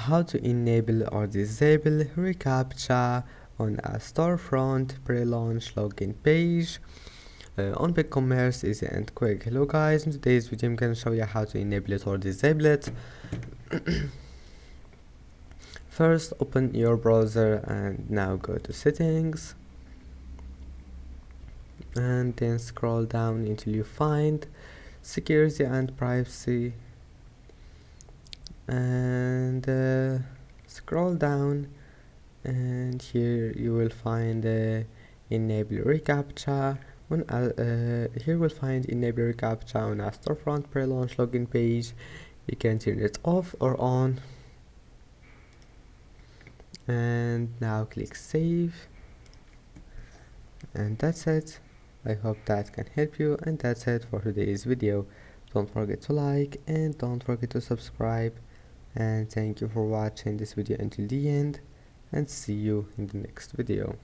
how to enable or disable Recaptcha on a storefront pre-launch login page on Bigcommerce. Easy and quick. Hello guys, in today's video I'm going to show you how to enable it or disable it. First, open your browser and now go to settings, and then scroll down until you find security and privacy, and scroll down, and here you will find enable Recaptcha. Here we'll find enable Recaptcha on a storefront pre-launch login page. You can turn it off or on, and now click save, and that's it. I hope that can help you, and that's it for today's video. Don't forget to like and don't forget to subscribe, and thank you for watching this video until the end, and see you in the next video.